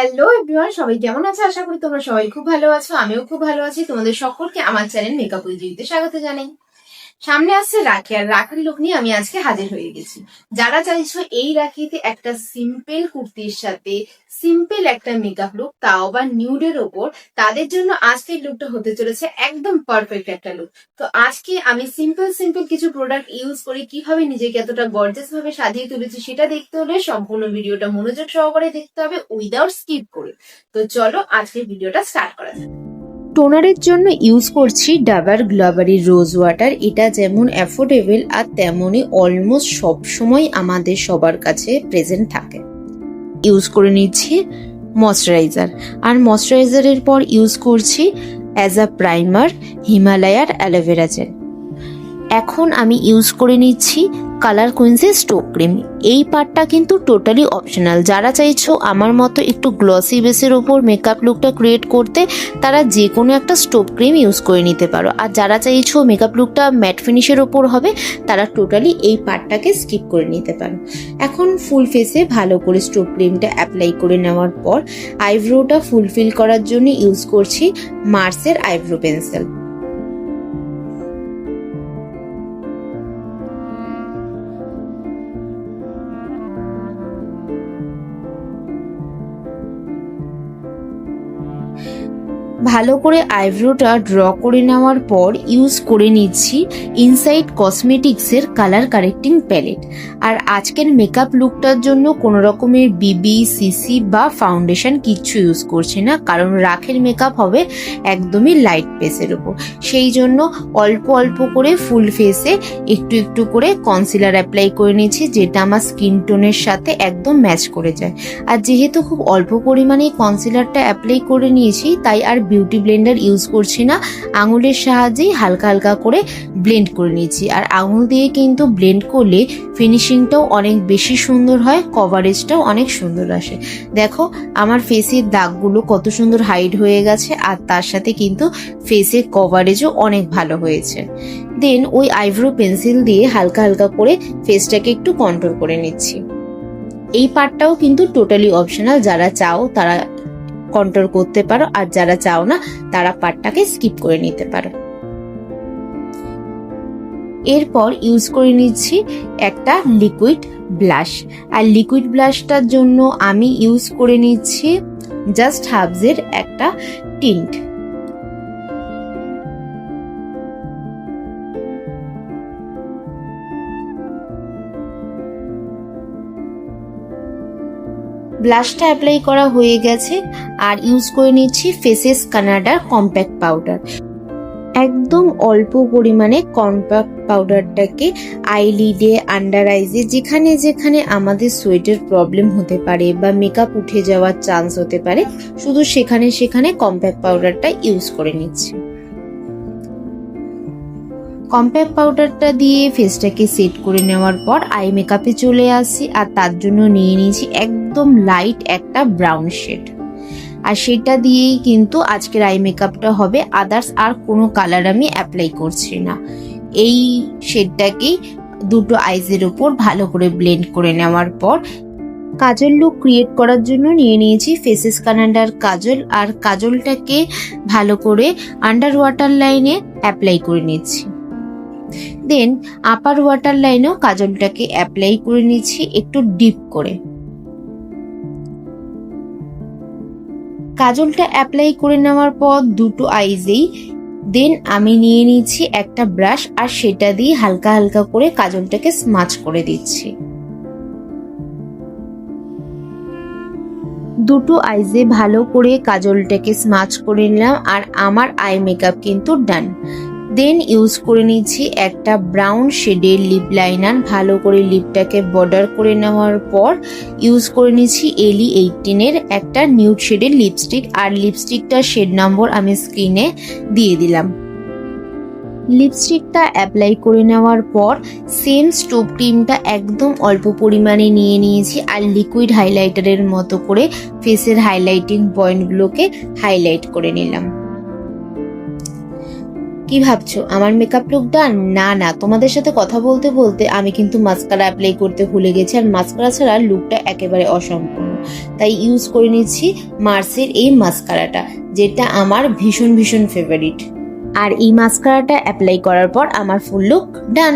Hello everyone, সবাই কেমন আছো? আশা করি তোমরা সবাই খুব ভালো আছো। আমিও খুব ভালো আছি। তোমাদের সকলকে আমার চ্যানেল মেকআপ উইথ জিতে স্বাগত জানাই। সামনে আসছে রাখি, আর রাখির লুক নিয়ে আমি আজকে হাজির হয়ে গেছি। যারা চাইছো এই রাখিতে একটা সিম্পল কুর্তির সাথে সিম্পল একটা মেকআপ লুক, তাও আবার নিউডের ওপর, তাদের জন্য আজকের লুকটা হতে চলেছে একদম পারফেক্ট একটা লুক। তো আজকে আমি সিম্পল কিছু প্রোডাক্ট ইউজ করে কিভাবে নিজেকে এতটা গর্জিয়াস ভাবে সাজিয়ে তুলেছি সেটা দেখতে হলে সম্পূর্ণ ভিডিওটা মনোযোগ সহকারে দেখতে হবে, উইদাউট স্কিপ করে। তো চলো আজকের ভিডিওটা স্টার্ট করা যাক। টোনারের জন্য ইউজ করছি ডাবার গ্লোবারি রোজ ওয়াটার। এটা যেমন অ্যাফোর্ডেবল আর তেমনই অলমোস্ট সবসময় আমাদের সবার কাছে প্রেজেন্ট থাকে। ইউজ করে নিচ্ছি ময়শ্চারাইজার, আর ময়শ্চারাইজারের পর ইউজ করছি অ্যাজ আ প্রাইমার হিমালয়ার অ্যালোভেরা জেল। এখন আমি ইউজ করে নিচ্ছি কালার কুইন্সের স্টোভ ক্রিম। এই পার্টটা কিন্তু টোটালি অপশনাল। যারা চাইছো আমার মতো একটু গ্লসি বেসের ওপর মেকআপ লুকটা ক্রিয়েট করতে, তারা যে কোনো একটা স্টোভ ক্রিম ইউজ করে নিতে পারো। আর যারা চাইছো মেকআপ লুকটা ম্যাট ফিনিশের ওপর হবে, তারা টোটালি এই পার্টটাকে স্কিপ করে নিতে পারো। এখন ফুল ফেসে ভালো করে স্টোভ ক্রিমটা অ্যাপ্লাই করে নেওয়ার পর আইব্রোটা ফুলফিল করার জন্য ইউজ করছি মার্সের আইব্রো পেন্সিল। ভালো করে আইব্রোটা ড্র করে নেওয়ার পর ইউজ করে নিচ্ছি ইনসাইড কসমেটিক্সের কালার কারেক্টিং প্যালেট। আর আজকের মেকআপ লুকটার জন্য কোনো রকমের বিবি, সিসি বা ফাউন্ডেশন কিচ্ছু ইউজ করছি না, কারণ রাখের মেকআপ হবে একদমই লাইট বেসের উপর। সেই জন্য অল্প অল্প করে ফুল ফেসে একটু একটু করে কনসিলার অ্যাপ্লাই করে নিচ্ছি, যেটা আমার স্কিন টোনের সাথে একদম ম্যাচ করে যায়। আর যেহেতু খুব অল্প পরিমাণে কনসিলারটা অ্যাপ্লাই করে নিয়েছি, তাই আর বিউটি ব্লেন্ডার ইউজ করছি না, আঙুলের সাহায্যেই হালকা হালকা করে ব্লেন্ড করে নিচ্ছি। আর আঙুল দিয়ে কিন্তু ব্লেন্ড করলে ফিনিশিংটাও অনেক বেশি সুন্দর হয়, কভারেজটাও অনেক সুন্দর আসে। দেখো আমার ফেসের দাগগুলো কত সুন্দর হাইড হয়ে গেছে, আর তার সাথে কিন্তু ফেসের কভারেজও অনেক ভালো হয়েছে। দেন ওই আইব্রো পেন্সিল দিয়ে হালকা হালকা করে ফেসটাকে একটু কন্ট্রোল করে নিচ্ছি। এই পার্টটাও কিন্তু টোটালি অপশনাল। যারা চাও তারা কন্ট্রোল করতে পারো, আর যারা চাও না তারা পার্টটাকে স্কিপ করে নিতে পারো। এরপর ইউজ করে নিচ্ছি একটা লিকুইড ব্লাশ। আর লিকুইড ব্লাশটার জন্য আমি ইউজ করে নিচ্ছি জাস্ট হার্বসের একটা টিন্ট। ব্লাশটা অ্যাপ্লাই করা হয়ে গেছে, আর ইউজ করে নিচ্ছি ফেসেস কানাডার কম্প্যাক্ট পাউডার। একদম অল্প পরিমাণে কম্প্যাক্ট পাউডারটাকে আইলিডে, আন্ডার আইজে, যেখানে যেখানে আমাদের সোয়েটের প্রবলেম হতে পারে বা মেকআপ উঠে যাওয়ার চান্স হতে পারে, শুধু সেখানে সেখানে কম্প্যাক্ট পাউডারটা ইউজ করে নিচ্ছি। কম্প্যাক্ট পাউডারটা দিয়ে ফেসটাকে সেট করে নেওয়ার পর আই মেকআপে চলে আসি, আর তার জন্য নিয়ে নিয়েছি একদম লাইট একটা ব্রাউন শেড। আর সেটা দিয়েই কিন্তু আজকের আই মেকআপটা হবে, আদার্স আর কোনো কালার আমি অ্যাপ্লাই করছি না। এই শেডটাকেই দুটো আইজের উপর ভালো করে ব্লেন্ড করে নেওয়ার পর কাজল লুক ক্রিয়েট করার জন্য নিয়ে নিয়েছি ফেসেস কানাডার কাজল। আর কাজলটাকে ভালো করে আন্ডার ওয়াটার লাইনে অ্যাপ্লাই করে নিচ্ছি। দেন আপার ওয়াটার লাইনেও কাজলটাকে অ্যাপ্লাই করে নিচ্ছি একটু ডিপ করে। কাজলটা অ্যাপ্লাই করে নেওয়ার পর দুটো আইজেই দেন আমি নিয়ে নিচ্ছি একটা ব্রাশ, আর সেটা দিয়ে হালকা হালকা করে কাজলটাকে স্মাচ করে দিচ্ছি। দুটো আইজে ভালো করে কাজলটাকে স্মাচ করে নিলাম, আর আমার আই মেকআপ কিন্তু ডান। দেন ইউজ করে নিচ্ছি একটা ব্রাউন শেডের লিপ লাইনার। ভালো করে লিপটাকে বর্ডার করে নেওয়ার পর ইউজ করে নিচ্ছি এলি 18-এর একটা নিউড শেডের লিপস্টিক। আর লিপস্টিকটার শেড নম্বর আমি স্ক্রিনে দিয়ে দিলাম। লিপস্টিকটা অ্যাপ্লাই করে নেওয়ার পর সেম স্টোভ ক্রিমটা একদম অল্প পরিমাণে নিয়ে নিয়েছি, আর লিকুইড হাইলাইটারের মতো করে ফেসের হাইলাইটিং পয়েন্টগুলোকে হাইলাইট করে নিলাম। কি ভাবছো আমার মেকআপ লুক ডান? না না, তোমাদের সাথে কথা বলতে বলতে আমি কিন্তু মাস্কারা অ্যাপ্লাই করতে ভুলে গেছি, আর মাস্কারা ছাড়া লুকটা একেবারে অসম্পূর্ণ। তাই ইউজ করে নিচ্ছি মার্সের এই মাস্কারাটা, যেটা আমার ভীষণ ভীষণ ফেভারিট। আর এই মাস্কারাটা অ্যাপ্লাই করার পর আমার ফুল লুক ডান।